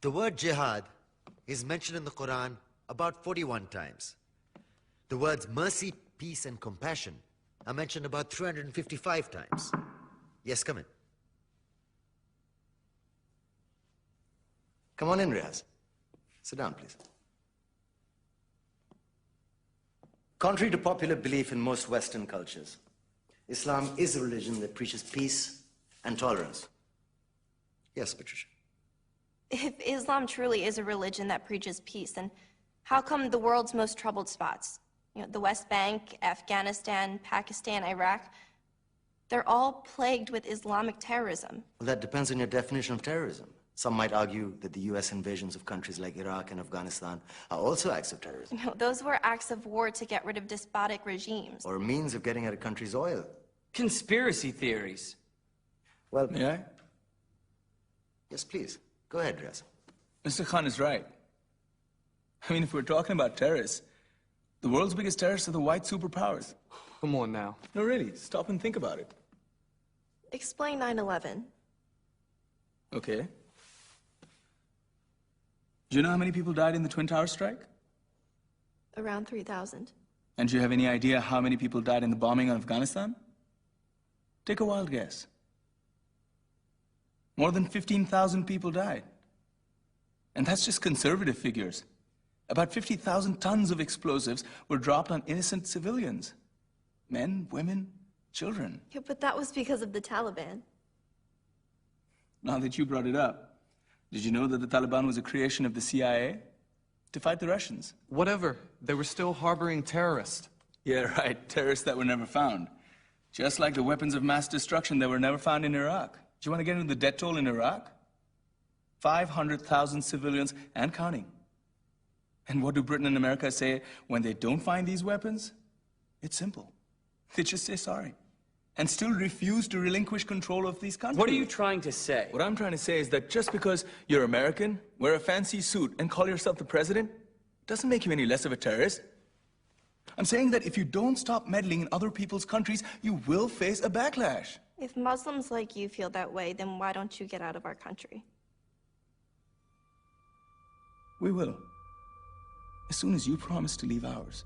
The word jihad is mentioned in the Quran about 41 times. The words mercy, peace, and compassion are mentioned about 355 times. Yes, come in. Come on in, Riaz. Sit down, please. Contrary to popular belief in most Western cultures, Islam is a religion that preaches peace and tolerance. Yes, Patricia. If Islam truly is a religion that preaches peace, then how come the world's most troubled spots, the West Bank, Afghanistan, Pakistan, Iraq, they're all plagued with Islamic terrorism? Well, that depends on your definition of terrorism. Some might argue that the U.S. invasions of countries like Iraq and Afghanistan are also acts of terrorism. No, those were acts of war to get rid of despotic regimes. Or a means of getting at a country's oil. Conspiracy theories. Well, May I? Yes, please. Go ahead, Riaz. Mr. Khan is right. I mean, if we're talking about terrorists, the world's biggest terrorists are the white superpowers. Come on now. No, really, stop and think about it. Explain 9/11. Okay. Do you know how many people died in the Twin Towers strike? Around 3,000. And do you have any idea how many people died in the bombing of Afghanistan? Take a wild guess. More than 15,000 people died. And that's just conservative figures. About 50,000 tons of explosives were dropped on innocent civilians. Men, women, children. Yeah, but that was because of the Taliban. Now that you brought it up, did you know that the Taliban was a creation of the CIA to fight the Russians? Whatever. They were still harboring terrorists. Yeah, right. Terrorists that were never found. Just like the weapons of mass destruction that were never found in Iraq. Do you want to get into the death toll in Iraq? 500,000 civilians and counting. And what do Britain and America say when they don't find these weapons? It's simple. They just say sorry. And still refuse to relinquish control of these countries. What are you trying to say? What I'm trying to say is that just because you're American, wear a fancy suit, and call yourself the president, doesn't make you any less of a terrorist. I'm saying that if you don't stop meddling in other people's countries, you will face a backlash. If Muslims like you feel that way, then why don't you get out of our country? We will. As soon as you promise to leave ours.